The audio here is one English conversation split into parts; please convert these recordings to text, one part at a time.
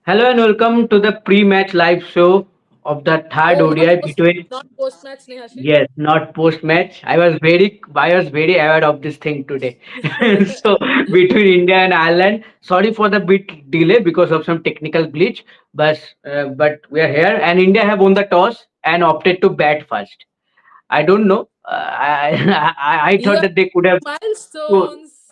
Hello and welcome to the pre-match live show of the third Oh, ODI between. not post match, Nehashish. Yes, not post-match. I was very aware of this thing today. So between India and Ireland, sorry for the bit delay because of some technical glitch, but we are here and India have won the toss and opted to bat first. I don't know. I thought Yeah, that they could have. milestones.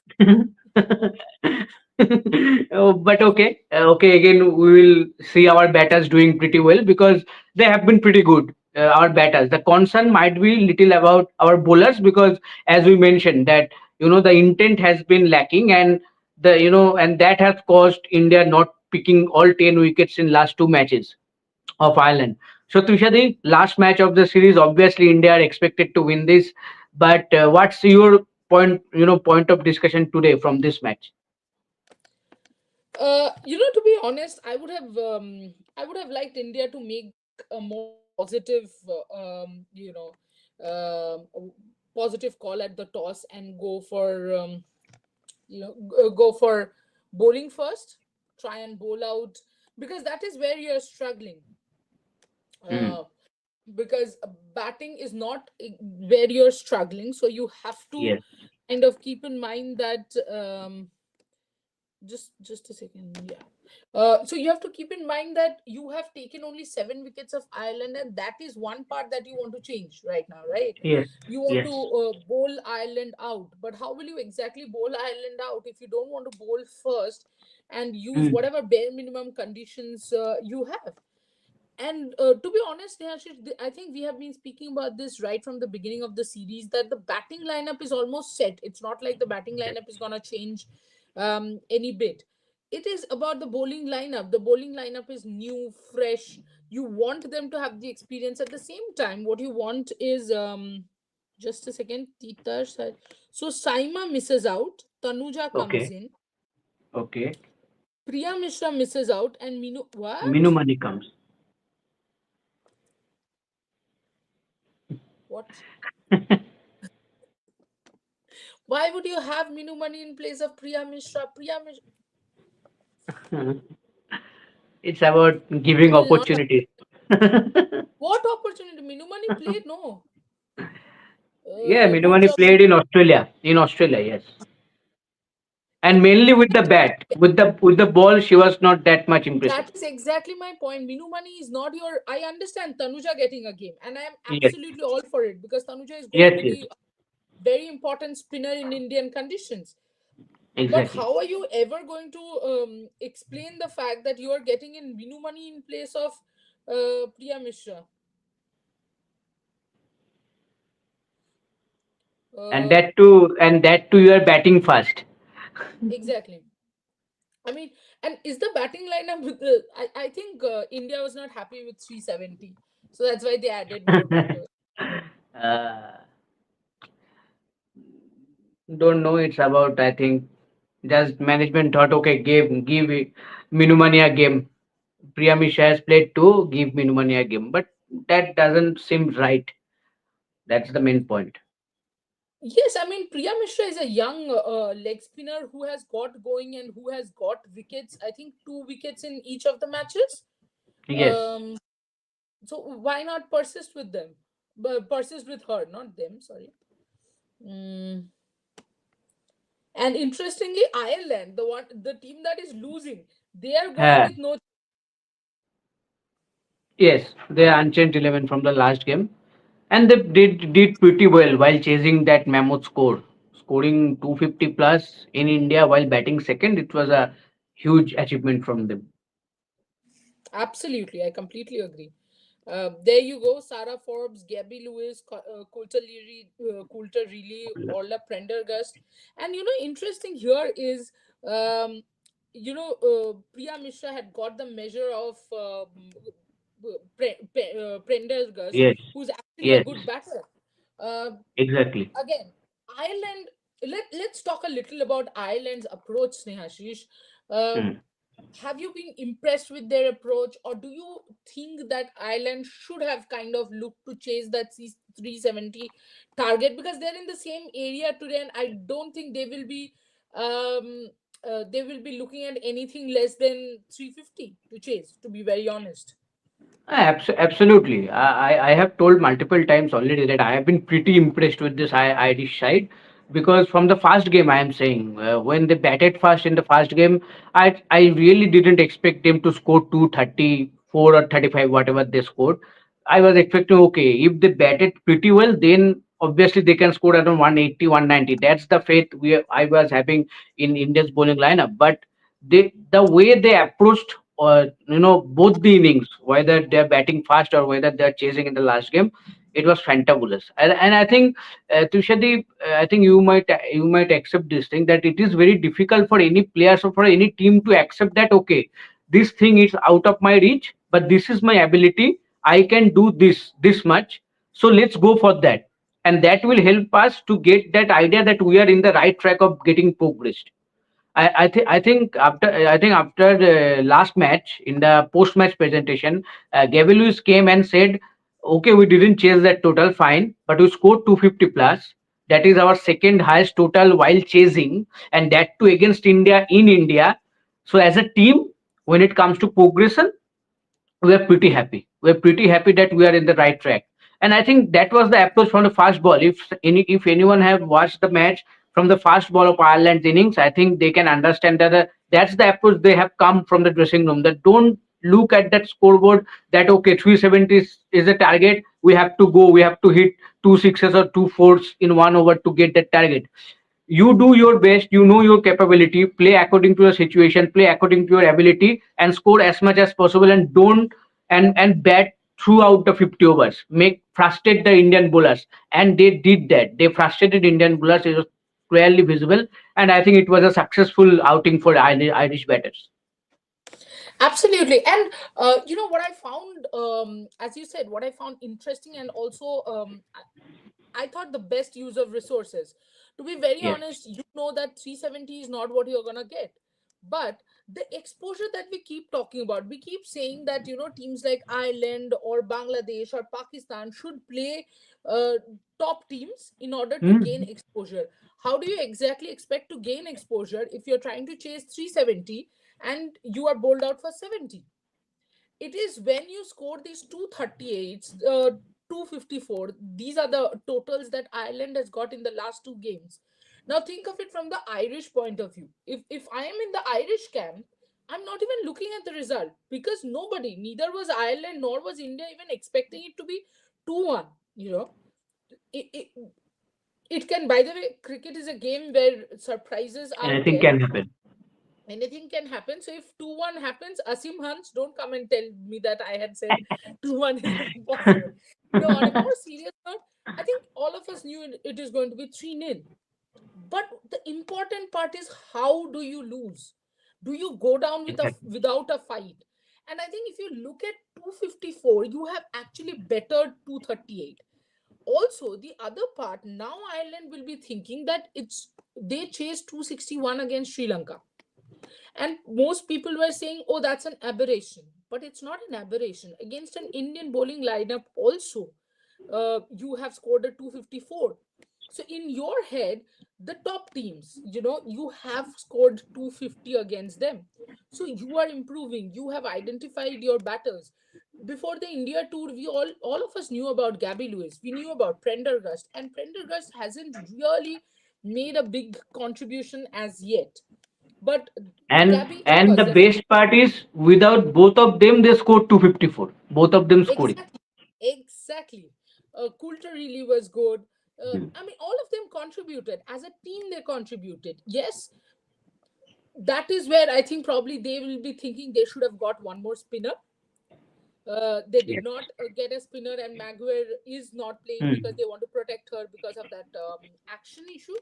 Oh, but okay, okay. Again, we will see our batters doing pretty well because they have been pretty good. Our batters. The concern might be little about our bowlers because, as we mentioned, that the intent has been lacking, and and that has caused India not picking all 10 wickets in last two matches of Ireland. So, Tushadi, last match of the series, obviously India are expected to win this. But what's your point of discussion today from this match? To be honest, I would have liked India to make a more positive, positive call at the toss and go for bowling first, try and bowl out because that is where you're struggling. Mm, Uh, because batting is not where you're struggling, so you have to yes. kind of keep in mind that just a second, yeah. So you have to keep in mind that you have taken only 7 wickets of Ireland, and that is one part that you want to change right now, right? Yes. You want to Yes. bowl Ireland out, but how will you exactly bowl Ireland out if you don't want to bowl first and use Mm, whatever bare minimum conditions you have? And to be honest, Nehashish, I think we have been speaking about this right from the beginning of the series that the batting lineup is almost set. It's not like the batting yes. lineup is going to change any bit. It is about the bowling lineup. The bowling lineup is new, fresh. You want them to have the experience at the same time. What you want is just a second. So Saima misses out. Tanuja comes Okay. in. Okay. Priya Mishra misses out, and Minu. Minu What? money comes. What? Why would you have Minu Money in place of Priya Mishra? Priya Mishra It's about giving will not. opportunities. What opportunity? Minu Money played? No. Yeah, Minu Good money job, Minu. played in Australia. In Australia, yes. And And mainly with the bat. With the ball, she was not that much impressive. that is exactly my point. Minu Money is not your. I understand Tanuja getting a game, and I am Yes. absolutely all for it because Tanuja is going Yes. to Yes. be a very important spinner in Indian conditions. But Exactly. how are you ever going to explain the fact that you are getting in Minu Money in place of Priya Mishra? And Uh, that too, you are batting fast. exactly. I mean, and is the batting lineup with the? I think India was not happy with 370, so that's why they added more batters. uh, don't know. It's about, I think, just management thought, okay, give Minumani a game. Priya Mishra has played two, give Minumani a game. But that doesn't seem right. That's the main point. Yes, I mean Priya Mishra is a young leg spinner who has got going and who has got wickets. I think 2 wickets in each of the matches. Yes. Um, so why not persist with them? Persist with her, not them. Sorry. Mm. And interestingly, Ireland, the team that is losing, they are going Uh, with no. yes, they are unchanged 11 from the last game. And they did pretty well while chasing that mammoth score. Scoring 250 plus in India while batting second, it was a huge achievement from them. Absolutely, I completely agree. There you go, Sarah Forbes, Gabby Lewis, Coulter Reilly, Orla Prendergast. And interesting here is, um, Priya Mishra had got the measure of Prendergast, Yes, who's actually a yes, good batter. Uh, exactly. Again, Ireland. Let's talk a little about Ireland's approach, Snehashish. Uh, Hmm. have you been impressed with their approach, or do you think that Ireland should have kind of looked to chase that 370 target because they're in the same area today, and I don't think they will be. Um, they will be looking at anything less than 350 to chase, to be very honest. Absolutely. I have told multiple times already that I have been pretty impressed with this Irish side, because from the first game, I am saying, when they batted first in the first game, I really didn't expect them to score 234 or 35, whatever they scored. I was expecting, okay, if they batted pretty well, then obviously they can score around 180, 190. That's the faith I was having in India's bowling lineup. But the way they approached, both the innings, whether they're batting fast or whether they're chasing in the last game, it was fantabulous. And I think, Tushadi, I think you might accept this thing, that it is very difficult for any players or for any team to accept that, okay, this thing is out of my reach, but this is my ability. I can do this much, so let's go for that. And that will help us to get that idea that we are in the right track of getting progressed. I think after the last match, in the post match presentation, Gavin Lewis came and said, "Okay, we didn't chase that total, fine, but we scored 250 plus. That is our second highest total while chasing, and that too against India in India. So as a team, when it comes to progression, we are pretty happy. We're pretty happy that we are in the right track." And I think that was the approach from the first ball. If anyone have watched the match from the first ball of Ireland's innings, I think they can understand that, that's the approach they have come from the dressing room. That don't look at that scoreboard, that okay, 370 is the target, we have to go, we have to hit two sixes or two fours in 1 over to get that target. You do your best, you know your capability, play according to your situation, play according to your ability, and score as much as possible, and don't and bat throughout the 50 overs, make frustrate the Indian bowlers. And they did that, they frustrated Indian bowlers, it was clearly visible. And I think it was a successful outing for Irish batters. Absolutely. And what I found, as you said, what I found interesting, and also I thought the best use of resources. To be very Yes. honest, you know that 370 is not what you're gonna get. But the exposure that we keep talking about, we keep saying that teams like Ireland or Bangladesh or Pakistan should play uh, top teams in order to gain Hmm. exposure. How do you exactly expect to gain exposure if you're trying to chase 370 and you are bowled out for 70? It is when you score these 238s, 254. These are the totals that Ireland has got in the last two games. Now think of it from the Irish point of view. If I am in the Irish camp, I'm not even looking at the result, because nobody, neither was Ireland nor was India, even expecting it to be 2-1. You know, it, it, it can, by the way, cricket is a game where surprises are Anything there. can happen. Anything can happen. So if 2-1 happens, Asim Hans, don't come and tell me that I had said 2-1 is not possible. No, on a more serious note, I think all of us knew it is going to be 3-0. But the important part is, how do you lose? Do you go down with Exactly. without a fight? And I think if you look at 254, you have actually bettered 238. Also, the other part, now Ireland will be thinking that they chased 261 against Sri Lanka, and most people were saying, oh, that's an aberration. But it's not an aberration. Against an Indian bowling lineup, also, you have scored a 254. So, in your head, the top teams, you have scored 250 against them. So, you are improving. You have identified your batters. Before the India tour, all of us knew about Gabby Lewis. We knew about Prendergast. And Prendergast hasn't really made a big contribution as yet. But and Gabby, of and course, the definitely. best part is, without both of them they scored 254, both of them scoring. Exactly. Exactly. Coulter really was good. Hmm. I mean, all of them contributed. As a team, they contributed. Yes, that is where I think probably they will be thinking they should have got one more spinner. They did Yes. not get a spinner, and Maguire is not playing because Hmm. they want to protect her because of that action issue,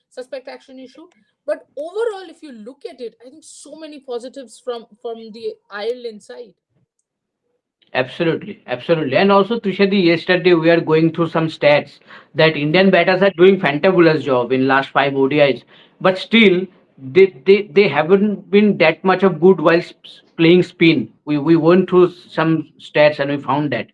suspect action issue. But overall, if you look at it, I think so many positives from the Ireland side. Absolutely, absolutely. And also, Tushadi, yesterday we are going through some stats that Indian batters are doing fantabulous job in last five ODIs, but still they haven't been that much of good while playing spin. We went through some stats and we found that.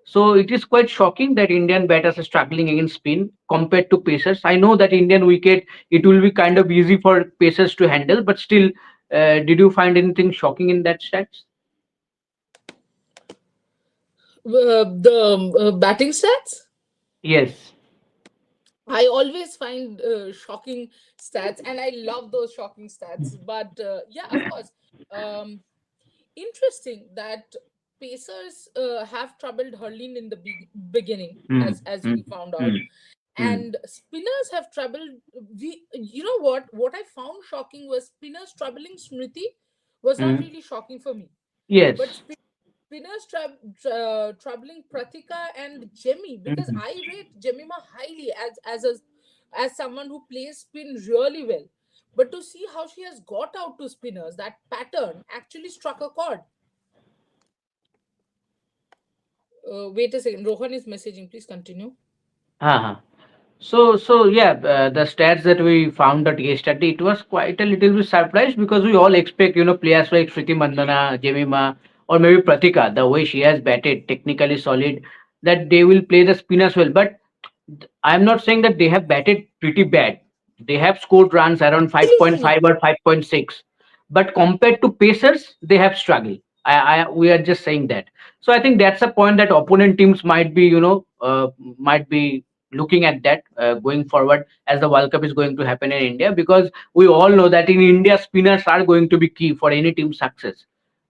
So it is quite shocking that Indian batters are struggling against spin compared to pacers. I know that Indian wicket, it will be kind of easy for pacers to handle, but still, did you find anything shocking in that stats? The batting stats. Yes. I always find shocking stats, and I love those shocking stats. But yeah, of course, um, interesting that Pacers have troubled Hurling in the beginning, Mm, as mm, we found out, mm, mm. and spinners have troubled. You know what I found shocking was spinners troubling Smriti was not Mm. really shocking for me, but Yes. spinners troubling Pratika and Jemmy, because Mm. I rate Jemima highly as someone who plays spin really well. But to see how she has got out to spinners, that pattern actually struck a chord. Wait a second. Rohan is messaging. Please continue. Uh-huh. So yeah, the stats that we found out yesterday, it was quite a little bit surprised because we all expect, players like Sriti Mandana, Jemima, or maybe Pratika, the way she has batted, technically solid, that they will play the spinners well. But I'm not saying that they have batted pretty bad. They have scored runs around Absolutely 5.5 or 5.6, but compared to Pacers, they have struggled. We are just saying that. So I think that's a point that opponent teams might be, might be looking at that going forward as the World Cup is going to happen in India, because we all know that in India spinners are going to be key for any team's success.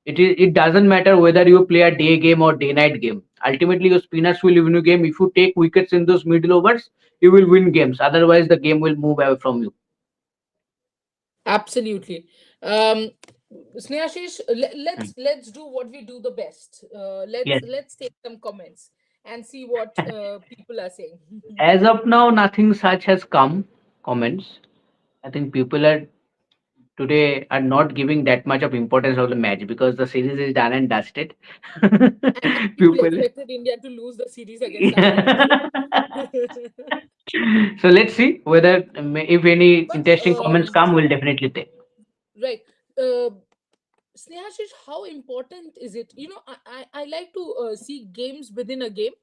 It doesn't matter whether you play a day game or day night game. Ultimately, your spinners will win a game. If you take wickets in those middle overs, you will win games. Otherwise, the game will move away from you. Absolutely. Um, Snehashish, Mm. let's do what we do the best. Yes. Let's take some comments and see what people are saying. As of now, nothing such has come. Comments. I think people are today are not giving that much of importance of the match because the series is done and dusted. And people People. expected India to lose the series against Ireland. Yeah. So let's see whether if any But interesting comments come, we'll definitely take. right, uh, Snehashish, how important is it? I like to see games within a game.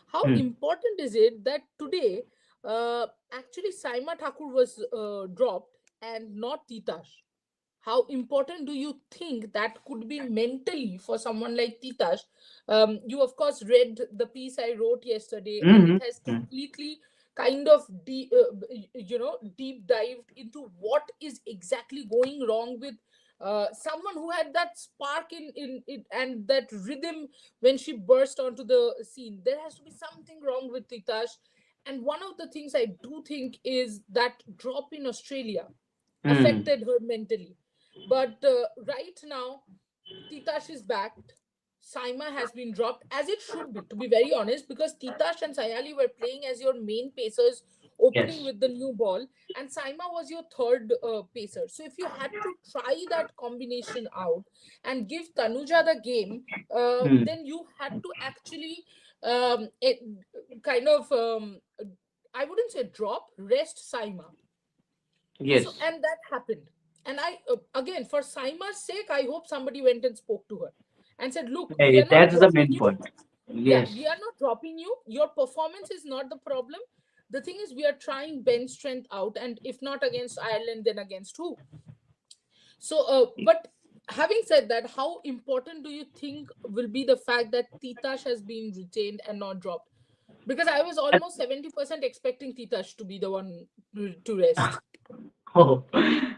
How Hmm. important is it that today, actually, Saima Thakur was dropped and not Titash? How important do you think that could be mentally for someone like Titash? You, of course, read the piece I wrote yesterday, and Mhm. it has Mm. completely kind of deep dived into what is exactly going wrong with someone who had that spark in it and that rhythm when she burst onto the scene. There has to be something wrong with Titash. And one of the things I do think is that drop in Australia Mm. affected her mentally. But right now, Titash is back. Saima has been dropped, as it should be, to be very honest, because Titash and Sayali were playing as your main pacers, opening Yes. with the new ball, and Saima was your third pacer. So if you had to try that combination out and give Tanuja the game, Mm. then you had to actually it, kind of, I wouldn't say drop, rest Saima. So, Yes. and that happened. And I, again, for Saima's sake, I hope somebody went and spoke to her and said, look, we are not That's the dropping main you. point. Yeah, Yes. we are not dropping you. Your performance is not the problem. The thing is, we are trying bench strength out, and if not against Ireland, then against who? So, but having said that, how important do you think will be the fact that Titash has been retained and not dropped? Because I was almost 70% expecting Titash to be the one to rest. Oh,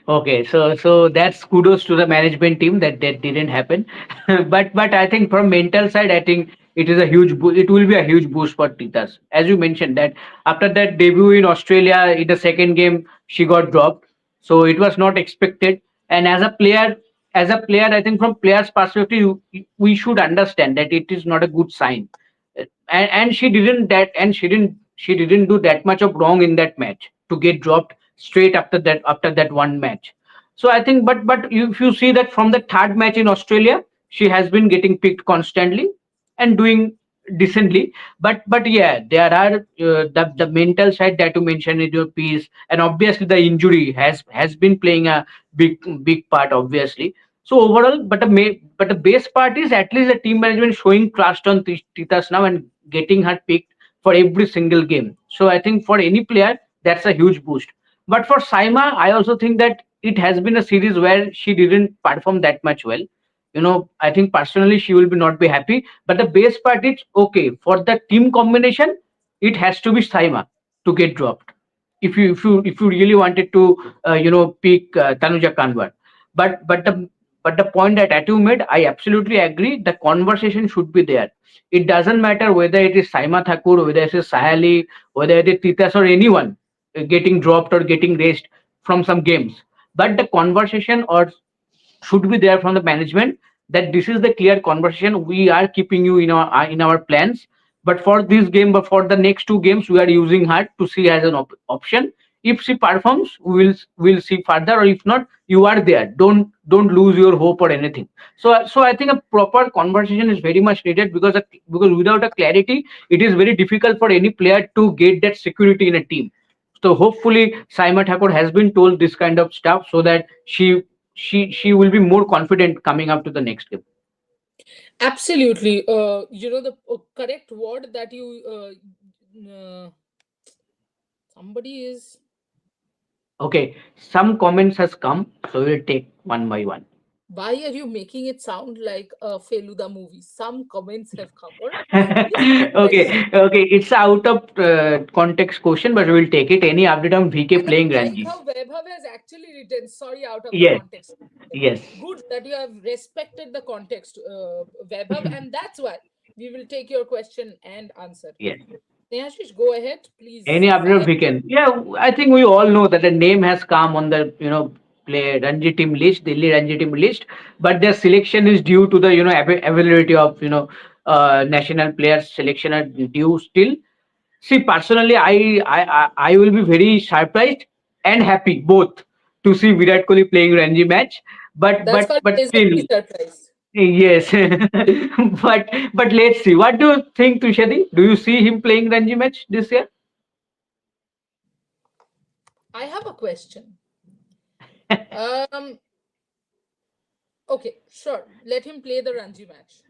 okay. So that's kudos to the management team that that didn't happen. But I think from mental side, I think it is a huge it will be a huge boost for Titas. As you mentioned that after that debut in Australia in the second game she got dropped, so it was not expected. And as a player, I think from players' perspective, we should understand that it is not a good sign. And she didn't that and she didn't do that much of wrong in that match to get dropped straight after that one match. So I think, but if you see that from the third match in Australia, she has been getting picked constantly and doing decently. But yeah, there are the mental side that you mentioned in your piece, and obviously the injury has been playing a big part, obviously. So overall, but the best part is at least the team management showing trust on Titas now and getting her picked for every single game. So I think for any player that's a huge boost. But for Saima, I also think that it has been a series where she didn't perform that much well. I think personally she will be not be happy. But the best part is okay for the team combination, it has to be Saima to get dropped. If you really wanted to pick Tanuja Kanwar, but the point that Atu made, I absolutely agree. The conversation should be there. It doesn't matter whether it is Saima Thakur, whether it is Sahali, whether it is Titas or anyone getting dropped or getting raised from some games. But the conversation or should be there from the management that this is the clear conversation, we are keeping you in our plans, but for this game, but for the next two games we are using her to see as an option. If she performs, we'll see further, or if not, you are there, don't lose your hope or anything. So I think a proper conversation is very much needed, because without a clarity it is very difficult for any player to get that security in a team. So hopefully Saima Thakur has been told this kind of stuff so that she will be more confident coming up to the next game. Absolutely. The correct word that you somebody is. Okay, some comments has come, so we'll take one by one. Why are you making it sound like a Feluda movie? Some comments have come. All right, please go ahead. Okay, it's out of context question, but we'll take it. Any update on VK And playing I like Ranji? how Vaibhav has actually written sorry out of the Yes, context. yes, Good that you have respected the context, Vaibhav, and that's why we will take your question and answer. yes. Nehashish, go ahead, Any please update on fire. VK? Yeah, I think we all know that the name has come on the play Ranji team list, Delhi Ranji team list, but their selection is due to the availability of national players selection are due still. See, personally, I will be very surprised and happy both to see Virat Kohli playing Ranji match. But That's but called but pleasantly still, surprised. yes. but let's see. What do you think, Tushadi? Do you see him playing Ranji match this year? I have a question. Um, okay, sure. Let him play the Ranji match.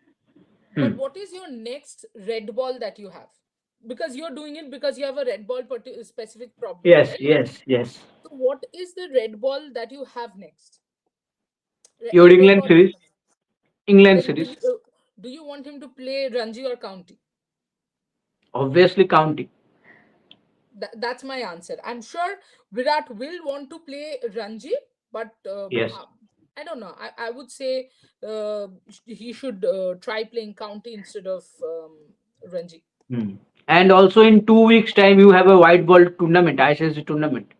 But Hmm. what is your next red ball that you have? Because you're doing it because you have a red ball specific problem, Yes, right? yes, yes. So, what is the red ball that you have next? Your A red England ball. series, England Then series, do you want him to play Ranji or County? obviously counting. That's my answer. I'm sure Virat will want to play Ranji, but Yes. I don't know. I would say he should try playing County instead of Ranji. Hmm. And also in 2 weeks' time, you have a white ball tournament, ICC tournament.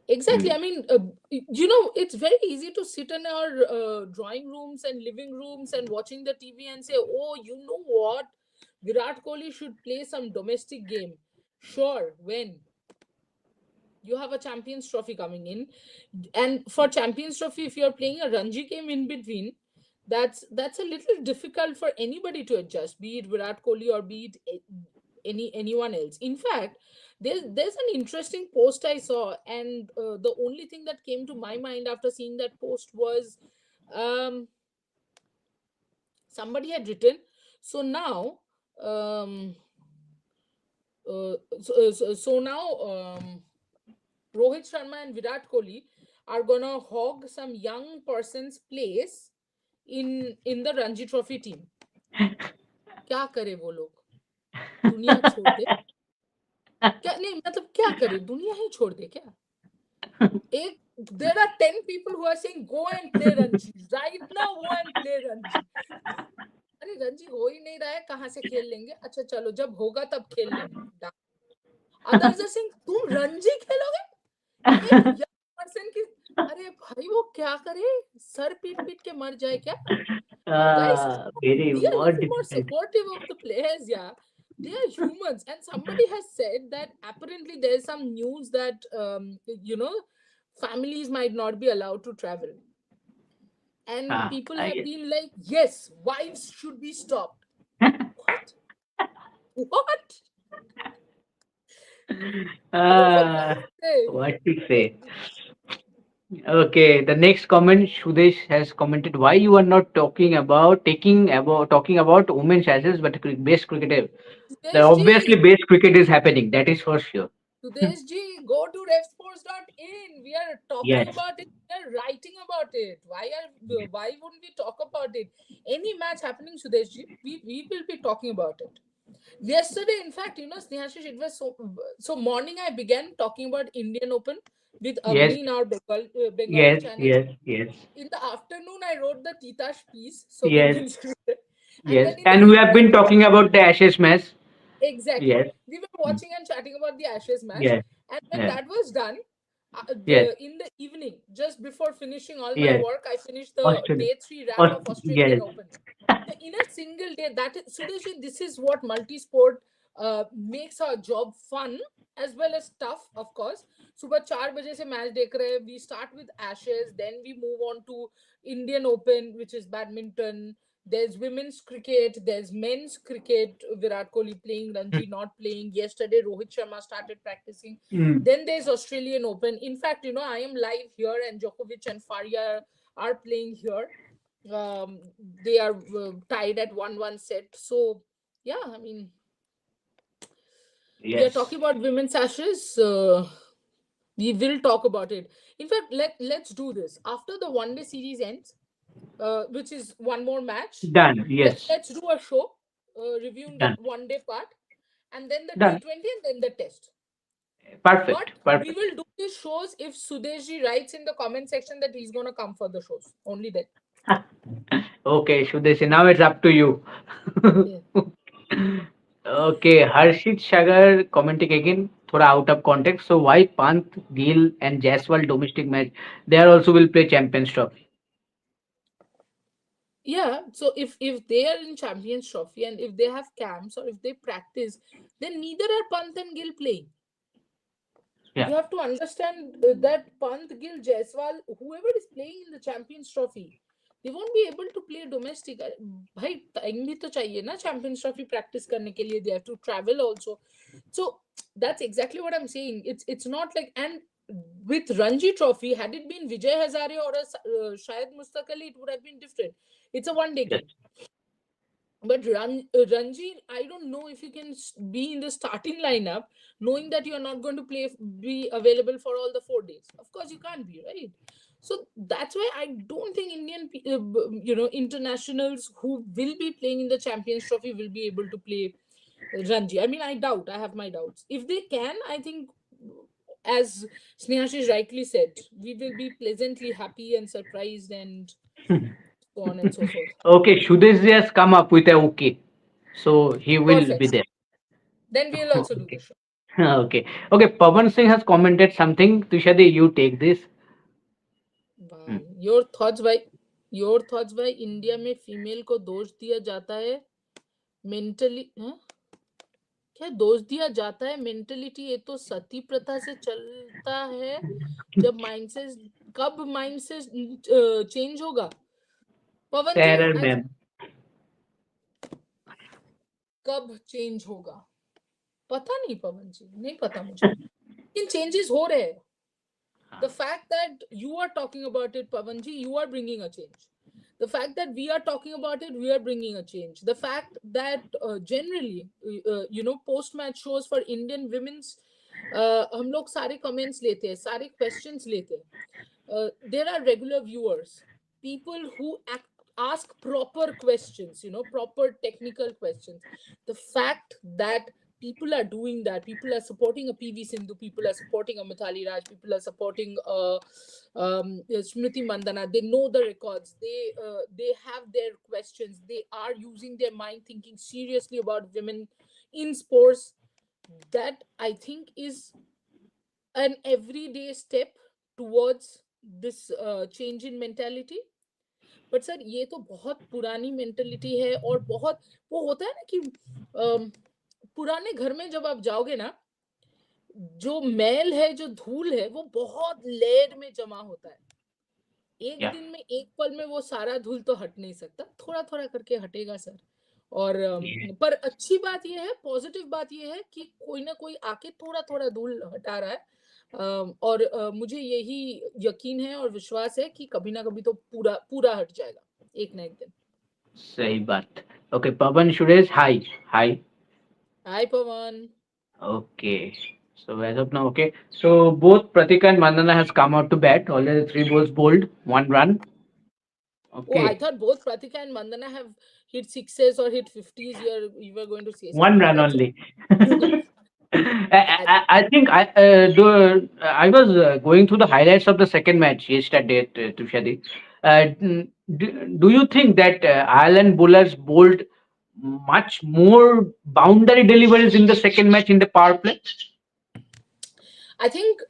Exactly. Hmm. I mean, it's very easy to sit in our drawing rooms and living rooms and watching the TV and say, oh, you know what? Virat Kohli should play some domestic game. Sure, when? You have a Champions Trophy coming in, and for Champions Trophy, if you're playing a Ranji game in between, that's a little difficult for anybody to adjust, be it Virat Kohli or be it anyone else. In fact, there's an interesting post I saw, and the only thing that came to my mind after seeing that post was um, somebody had written. So now, um, so now. Rohit Sharma and Virat Kohli are gonna hog some young person's place in the Ranji Trophy team. क्या करे वो लोग? दुनिया छोड़ दे? क्या नहीं मतलब क्या करे? दुनिया ही छोड़ दे क्या? एक there are 10 people who are saying go and play Ranji right now. Go and play Ranji. अरे रणजी हो ही नहीं रहा है, कहाँ से खेल लेंगे? अच्छा चलो जब होगा तब खेल लेंगे. Others are saying तुम रणजी खेलोगे? एक यंग पर्सन की अरे भाई वो क्या करे, सर पीट पीट के मर जाए क्या? Guys, Very be a more little more difficult. supportive of the players. Yeah, they are humans. And somebody has said that apparently there's some news that families might not be allowed to travel, and people I have guess. been like, yes, wives should be stopped. What? What? I mean, for uh, God's sake. what to say? Okay, the next comment, Shudesh has commented, why you are not talking about women's ashes, but best cricket. The Sudesh obviously ji, best cricket is happening. That is for sure. Sudesh ji, go to refsports.in. We are talking Yes. about it. We are writing about it. Why wouldn't we talk about it? Any match happening, Sudesh ji, we will be talking about it. Yesterday, in fact, Snehashish, it was so morning. I began talking about Indian Open with Yes. Avni in our Bengali Yes. channel. Yes. Yes. In the afternoon, I wrote the Titash piece, so Yes. women's cricket, and Yes. then in the And we have evening, been talking about the Ashes match. exactly, Yes. we were Mm. watching and chatting about the Ashes match, Yes. and when Yes. that was done, Yes. in the evening, just before finishing all my Yes. work, I finished the Australia. day three wrap of Australian Yes. Open. So in a single day, that is Sudesh, this is what multi-sport makes our job fun as well as tough, of course. सुबह 4 बजे से match देख रहे हैं. We start with Ashes, then we move on to Indian Open, which is badminton. There's women's cricket, there's men's cricket. Virat Kohli playing, Ranji not playing. Yesterday, Rohit Sharma started practicing. Mm. Then there's Australian Open. In fact, I am live here, and Djokovic and Faria are playing here. They are tied at 1-1 set. So yeah, I mean, we are Yes. talking about women's ashes. We will talk about it. In fact, let's do this after the one day series ends, which is one more match. Done. Let, Yes. let's do a show reviewing the Done. one day part, and then the Done. T20 and then the test. But Perfect. we Perfect. will do these shows if Sudeshji writes in the comment section that he's gonna come for the shows. Only then. Okay, Shudeshi, now it's up to you. Yeah. Okay, Harshit Sagar commenting again, थोड़ा out of context. So why Pant, Gill and Jaiswal domestic match? They are also will play Champions Trophy. Yeah. So if they are in Champions Trophy and if they have camps or if they practice, then neither are Pant and Gill playing. Yeah. You have to understand that Pant, Gill, Jaiswal, whoever is playing in the Champions Trophy, they won't be able to play domestic. भाई time भी तो चाहिए ना Champions Trophy practice करने के लिए. They have to travel also. So that's exactly what I'm saying. It's not like, and with Ranji Trophy, had it been Vijay Hazare or Shahid Mustaq Ali, it would have been different. It's a one day Yes. game. But Ranji, I don't know if you can be in the starting lineup knowing that you are not going to be available for all the 4 days. Of course, you can't be, right? So that's why I don't think internationals who will be playing in the Champions Trophy will be able to play Ranji. I mean, I doubt. I have my doubts. If they can, I think, as Snehashish rightly said, we will be pleasantly happy and surprised and so on and so forth. Okay, Shudesh has come up with a okay. So he will be Perfect. there. Then we'll also do the Okay. show. Okay. Okay, Pavan Singh has commented something. Tushadi, you take this. Hmm. भाई your thoughts भाई India में female को दोष दिया जाता है mentally. क्या दोष दिया जाता है मेंटलिटी? ये तो सती प्रथा से चलता है. जब माइंड से कब माइंड से चेंज होगा? पवन जी, Terror, आई ma'am. कब चेंज होगा? पता नहीं पवन जी, नहीं पता मुझे, लेकिन चेंजेस हो रहे हैं. The fact that you are talking about it, Pavanji, you are bringing a change. The fact that we are talking about it, we are bringing a change. The fact that generally, post match shows for Indian women's, हम लोग सारे comments लेते हैं, सारे questions लेते हैं. There are regular viewers, people who ask proper questions, proper technical questions. The fact that people are doing that, people are supporting a PV Sindhu, people are supporting a Mithali Raj, people are supporting Smriti Mandana. They know the records, they have their questions, they are using their mind, thinking seriously about women in sports. That I think is an everyday step towards this change in mentality. But sir ये तो बहुत पुरानी mentality है और बहुत वो होता है ना कि पुराने घर में जब आप जाओगे ना, जो मैल है, जो धूल है, वो बहुत लेयर में जमा होता है. एक Yeah. दिन में एक पल में वो सारा धूल तो हट नहीं सकता, थोड़ा थोड़ा करके हटेगा सर. और Yeah. पर अच्छी बात ये है, पॉजिटिव बात ये है कि कोई ना कोई आके थोड़ा थोड़ा धूल हटा रहा है. और मुझे यही यकीन है और विश्वास है कि कभी ना कभी तो पूरा पूरा हट जाएगा एक ना एक दिन। सही बात। Okay, Pawan Suresh, hi. Hi. Hi Pawan. Okay. So as of now, okay. So both Pratika and Mandana has come out to bat. Already three balls bowled, one run. Oh, I Okay. thought both Pratika and Mandana have hit sixes or hit 50s. You were going to say One something, run but only. I, I think I was going through the highlights of the second match yesterday, Tushadi. Do you think that Ireland bowlers bowled much more boundary deliveries in the second match in the power play? I think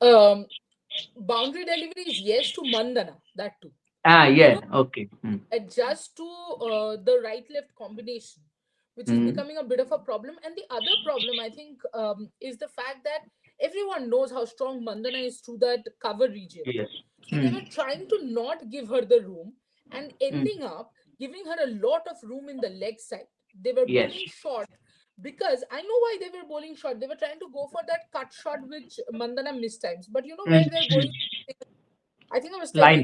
boundary deliveries, yes, to Mandana, that too. Ah, You know, yeah. Okay. Hmm. adjust to the right left combination, which is Hmm. becoming a bit of a problem. And the other problem, I think, is the fact that everyone knows how strong Mandana is through that cover region. Yes. So they Hmm. were trying to not give her the room and Hmm. ending up giving her a lot of room in the leg side. They were Yes. bowling short because I know why they were bowling short. They were trying to go for that cut shot, which Mandana missed times. But you know Hmm. where they're going? I think I was Line.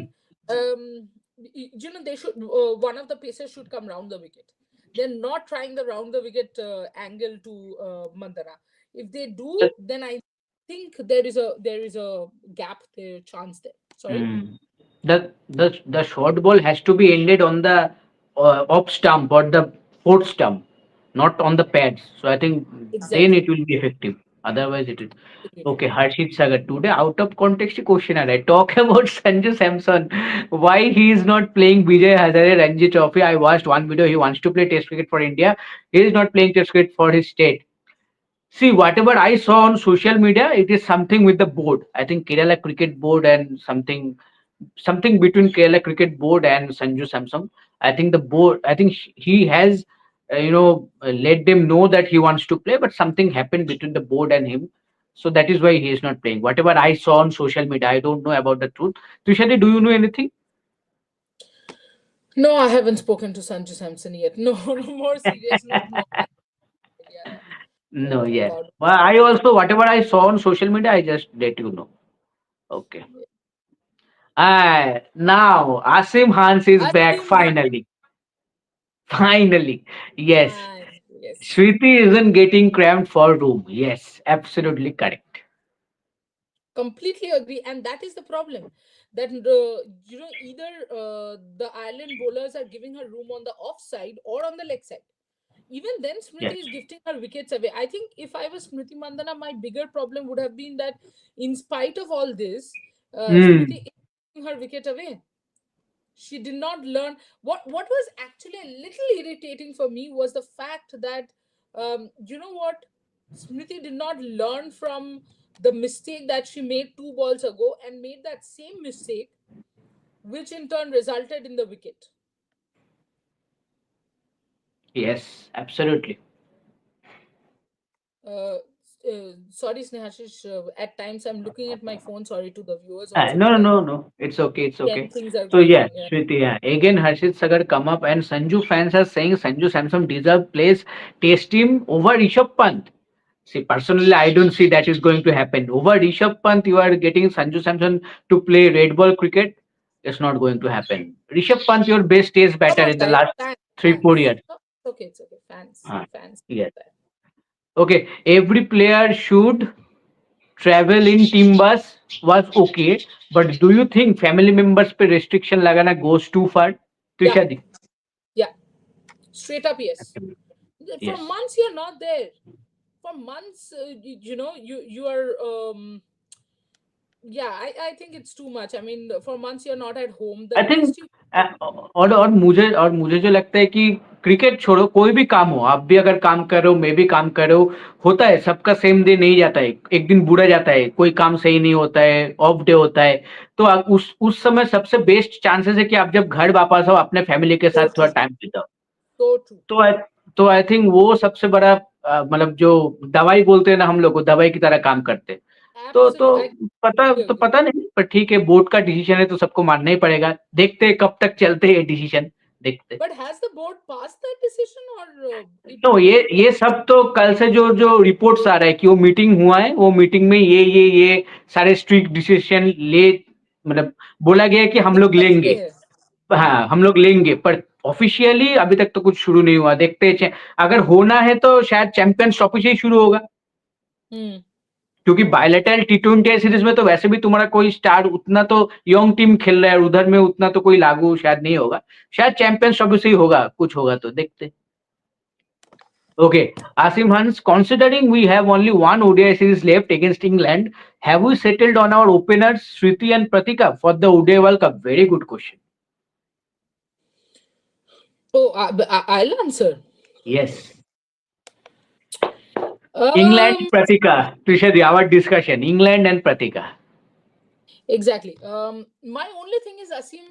telling, they should, one of the pacers should come round the wicket. They're not trying the round the wicket angle to Mandana. If they do, then I think there is a gap there, chance there. Sorry. Hmm. The short ball has to be ended on the off stump or the fourth stump, not on the pads. So I think then it Exactly. will be effective. Otherwise, it is Agreed. okay. Harshit Sagar, today out of context question. I talk about Sanju Samson. Why he is not playing Vijay Hazare Ranji Trophy? I watched one video. He wants to play Test cricket for India. He is not playing Test cricket for his state. See, whatever I saw on social media, it is something with the board. I think Kerala Cricket Board and something between Kerala Cricket Board and Sanju Samson. I think the board. I think he has, let them know that he wants to play, but something happened between the board and him, so that is why he is not playing. Whatever I saw on social media, I don't know about the truth. Tushadi, do you know anything? No, I haven't spoken to Sanju Samson yet. No, no more serious note. No, I have no idea No, yes. about Well, what's I happening. also whatever I saw on social media, I just let you know. Okay. Now Asim Hans is back Asim Khan. finally. Finally. Yes. Fine. Yes. Shriti isn't getting cramped for room. Yes, absolutely correct. Completely agree, and that is the problem. That either the Ireland bowlers are giving her room on the off side or on the leg side. Even then, Yes. Smriti is gifting her wickets away. I think if I was Smriti Mandana, my bigger problem would have been that, in spite of all this, Hmm. Smriti is giving her wicket away. She did not learn. What was actually a little irritating for me was the fact that, you know what, Smriti did not learn from the mistake that she made 2 balls ago and made that same mistake, which in turn resulted in the wicket. Yes, absolutely. uh, Sorry, Snehashish, at times I'm looking at my phone. Sorry to the viewers also, No, but no, then no, no. It's okay. It's 10 okay. things are So going yeah, on. Yeah. Shriti, yeah. Again, Harshit Sagar come up and Sanju fans are saying Sanju Samson deserve place. Test him over Rishabh Pant. See, personally, I don't see that is going to happen. Over Rishabh Pant, you are getting Sanju Samson to play red ball cricket. It's not going to happen. Rishabh Pant, your best test Come batter on, in the guys. last Fans, 3 4 years. No, it's okay. It's okay. Fans, Uh, fans. yes. Okay. Every player should travel in team bus was okay, but do you think family members पे restriction लगाना goes too far? Yeah, Tushadi. yeah. Straight up, yes. For Yes. months you're not there. For months, you are. Yeah, I think it's too much. I mean, for months you're not at home. The I think least you can do. और मुझे जो लगता है कि cricket छोड़ो कोई भी काम हो आप भी अगर काम कर रहे हो मैं भी काम कर रहे हो होता है सबका सेम डे नहीं जाता है एक दिन बुरा जाता है कोई काम सही नहीं होता है ऑफ डे होता है तो आप उस समय सबसे बेस्ट चांसेस है कि आप जब घर वापस आओ अपने फैमिली के So साथ थोड़ा true. टाइम बिताओ So true. तो आई तो आई थिंक वो सबसे बड़ा मतलब जो दवाई बोलते हैं ना हम लोग को दवाई की तरह काम करते हैं तो Absolutely. I completely पता agree. नहीं पर ठीक है बोर्ड का डिसीजन है तो सबको मानना ही पड़ेगा देखते हैं कब तक चलते हैं डिसीजन देखते। But has the board passed that decision, or it तो will ये सब तो कल से जो जो रिपोर्ट्स आ रहा है कि वो मीटिंग हुआ है, वो मीटिंग में ये सारे स्ट्रिक्ट डिसीजन ले, मतलब बोला गया है कि हम लोग discuss लेंगे। हुए हैं? हाँ, हम लोग लेंगे, पर ऑफिशियली अभी तक तो कुछ शुरू नहीं हुआ, देखते हैं। अगर होना है तो शायद चैंपियंस ट्रॉफी से ही शुरू होगा, Hmm. क्योंकि बायलैटरल T20 सीरीज में तो वैसे भी तुम्हारा कोई स्टार उतना तो यंग टीम खेल रहा है, उधर में उतना तो कोई लागू शायद नहीं होगा। शायद चैंपियंस ट्रॉफी से ही होगा, कुछ होगा तो देखते। Okay, Asim Hans, considering we have only one ODI series left against England, have we settled on our openers, Shriti and Pratika, for the ODI World Cup? Very good question. Oh, I'll answer. Yes. England, Um, Pratika. Trishadi, our discussion. England and Pratika. exactly. My only thing is, Asim,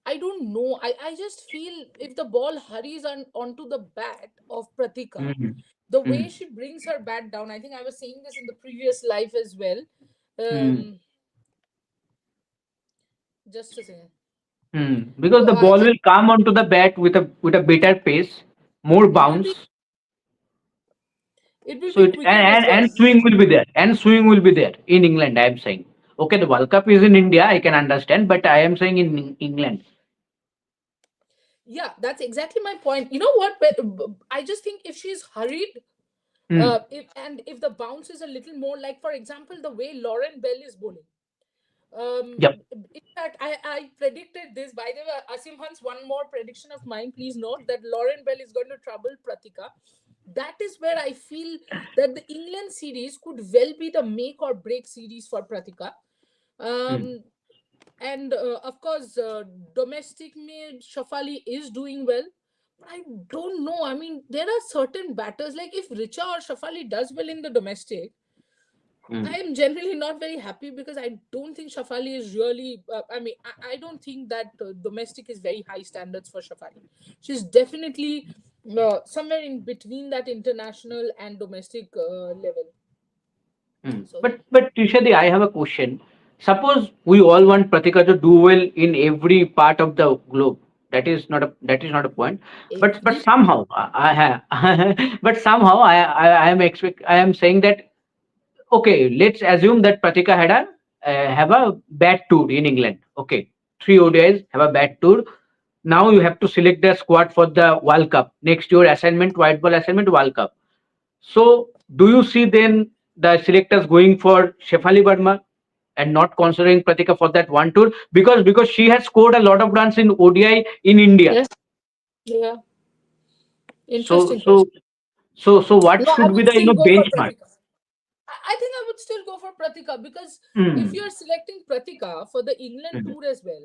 I don't know. I just feel if the ball hurries onto the bat of Pratika, Hmm. the way Hmm. she brings her bat down, I think I was saying this in the previous life as well. Hmm. Um, just a second. Because So the ball will come onto the bat with a better pace, more it will bounce. be it will So be it quicker as well. and swing will be there. And swing will be there in England, I am saying. Okay, the World Cup is in India, I can understand, but I am saying in England. Yeah, that's exactly my point. You know what? I just think if she's hurried, Hmm. if the bounce is a little more, like for example, the way Lauren Bell is bowling. Yep. In fact, I predicted this. By the way, Asim Hans, one more prediction of mine. Please note that Lauren Bell is going to trouble Pratika. That is where I feel that the England series could well be the make or break series for Pratika. Hmm. Um, and of course, domestic me Shafali is doing well. But I don't know. I mean, there are certain batters like if Richa or Shafali does well in the domestic, Hmm. I am generally not very happy because I don't think Shafali is really. I don't think that domestic is very high standards for Shafali. She's definitely somewhere in between that international and domestic level. Hmm. So But Trishadi, I have a question. Suppose we all want Pratika to do well in every part of the globe. That is not a point. But every somehow I have but somehow I am saying that, okay, let's assume that Pratika had a have a bad tour in England. Okay, three ODIs have a bad tour. Now you have to select the squad for the World Cup next year. Assignment, white ball assignment, World Cup. So, do you see then the selectors going for Shefali Verma and not considering Pratika for that one tour, because she has scored a lot of runs in ODI in India. yes, yeah, So interesting so question. so what No, I should be would the still go for benchmark? Pratika. I think I would still go for Pratika because if Hmm. you're selecting Pratika for the England Hmm. tour as well,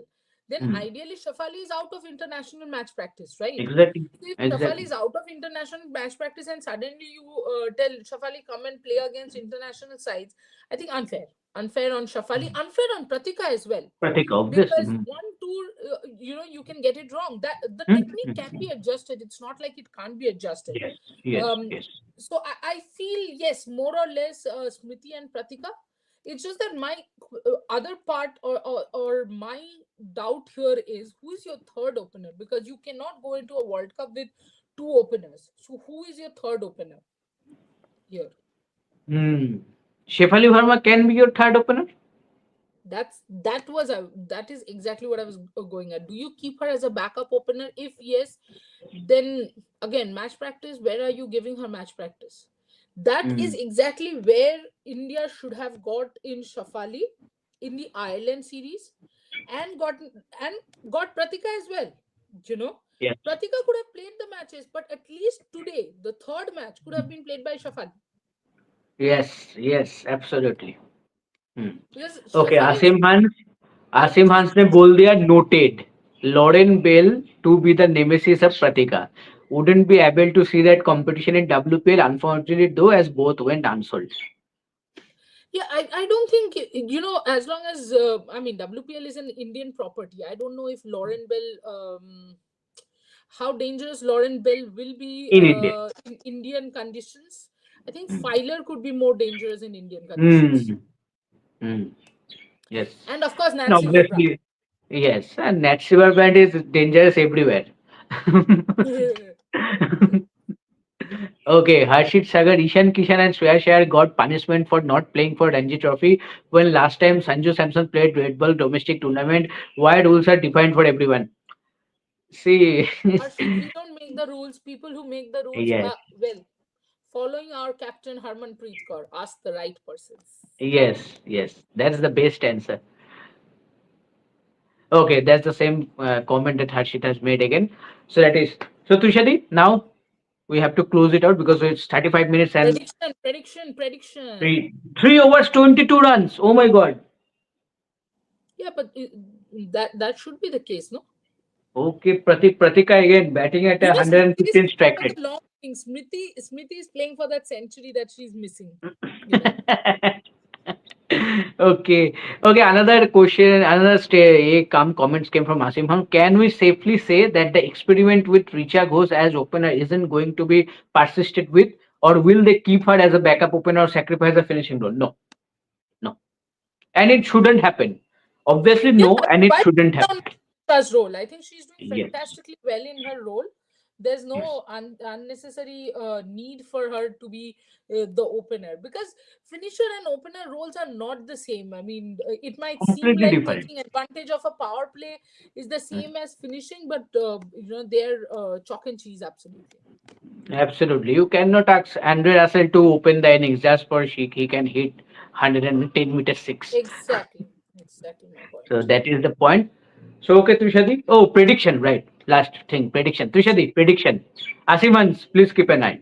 then Hmm. ideally Shafali is out of international match practice, right? Exactly. So if Shafali Exactly. is out of international match practice and suddenly you tell Shafali come and play against international sides, I think unfair. Unfair on Shafali, Hmm. unfair on Pratika as well. Pratika, obviously. Because Hmm. one tour, you can get it wrong. That the Hmm. technique can Hmm. be adjusted. It's not like it can't be adjusted. Yes. Yes. Um, Yes. so I feel yes, more or less, Smriti and Pratika. It's just that my other part or my doubt here is who is your third opener, because you cannot go into a World Cup with two openers. So who is your third opener here? Hmm. Shefali Verma can be your third opener That is exactly what I was going at. Do you keep her as a backup opener? If yes, then again, match practice, where are you giving her match practice? That is Hmm. exactly where India should have got in Shafali in the Ireland series and got Pratika as well. You know, Yes. Pratika could have played the matches, but at least today, the third match could have been played by Shafali Yes. Yes. Absolutely. Hmm. because Okay, Shafali was out Asim three. हंस ने बोल दिया noted. Lauren Bell to be the nemesis of Pratika. Wouldn't be able to see that competition in WPL, unfortunately, though, as both went unsold. Yeah, I don't think as long as WPL is an Indian property. I don't know if Lauren Bell how dangerous Lauren Bell will be In India. in Indian conditions. I think Filer could be more dangerous in Indian conditions. Hmm. Hmm. Yes. And of course And Nancy Hobride. obviously. Yes, and net silver band is dangerous everywhere. Okay, Harshit Sagar, Ishan Kishan, and Shreya Shayar got punishment for not playing for Ranji Trophy when last time Sanju Samson played Red Bull domestic tournament. Why rules are defined for everyone? See, Harshit, we don't make the rules. People who make the rules, yes, well, following our captain Harmanpreet Kaur, ask the right persons. yes, that's the best answer. Okay, that's the same comment that Harshit has made again. So that is so Tushadi. Now we have to close it out because it's 35 minutes and Prediction. three overs 22 runs. Oh my god. Yeah, but that should be the case, no? Okay, Pratika again batting at a Smriti is 115 playing strike for rate. the long innings. Smriti is playing for that century that she's missing. You know. Okay, okay. Another question, come comments came from Asim Khan. Can we safely say that the experiment with Richa Ghosh as opener isn't going to be persisted with, or will they keep her as a backup opener or sacrifice a finishing role? No, no, and it shouldn't happen. Obviously, Yeah, no, and it why shouldn't down happen. Nisha's role? I think she's doing Yes, fantastically well in her role. There's yes, no unnecessary need for her to be the opener, because finisher and opener roles are not the same. I mean, it might seem completely like different. taking advantage of a power play is the same as finishing, but they're chalk and cheese, absolutely. Absolutely. You cannot ask Andre Russell to open the innings just for he can hit 110-meter six. Exactly my So point. that is the point. So okay, Trishadi. Oh, prediction, right. Last thing, prediction. Trishadi, prediction. Asimans, please keep an eye.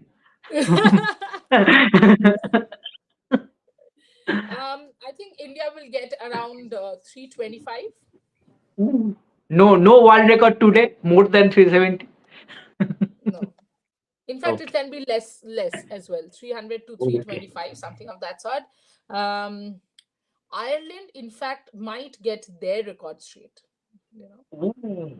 I think India will get around 325. No world record today, more than 370. No. In fact, it Okay. can be less as well. 300 to Okay. 325, something of that sort. Um, Ireland, in fact, might get their record straight. You know, Ooh.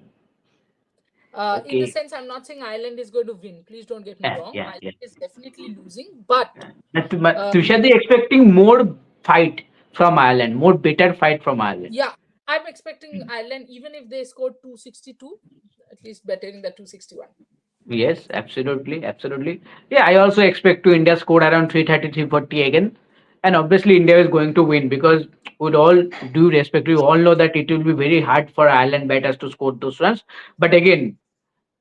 in the Okay. sense, I'm not saying Ireland is going to win. Please don't get me Yeah, wrong. yeah, yeah. Ireland is definitely losing, but um, Tushadi expecting more fight from Ireland, more better fight from Ireland. yeah, I'm expecting Ireland, even if they scored 262, at least bettering the 261. Yes, absolutely, absolutely. Yeah, I also expect to India score around 330, 340 again. And obviously India is going to win because with all due respect, we all know that it will be very hard for Ireland batters to score those runs. But again,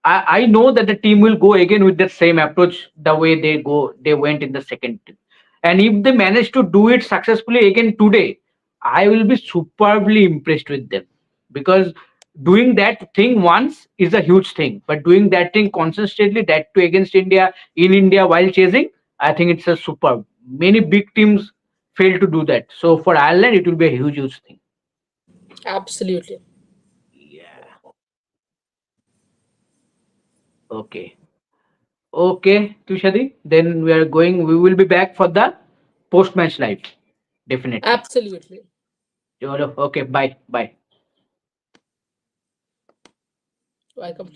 I know that the team will go again with the same approach the way they went in the second. And if they manage to do it successfully again today, I will be superbly impressed with them because doing that thing once is a huge thing, but doing that thing consistently, that too against India in India while chasing, I think it's a superb. Many big teams fail to do that. So for Ireland, it will be a huge thing. Absolutely. Yeah. Okay. Okay, Tushadi. Then we are going. We will be back for the post-match live. Definitely. Absolutely. Chalo, okay. Bye. Bye. I completely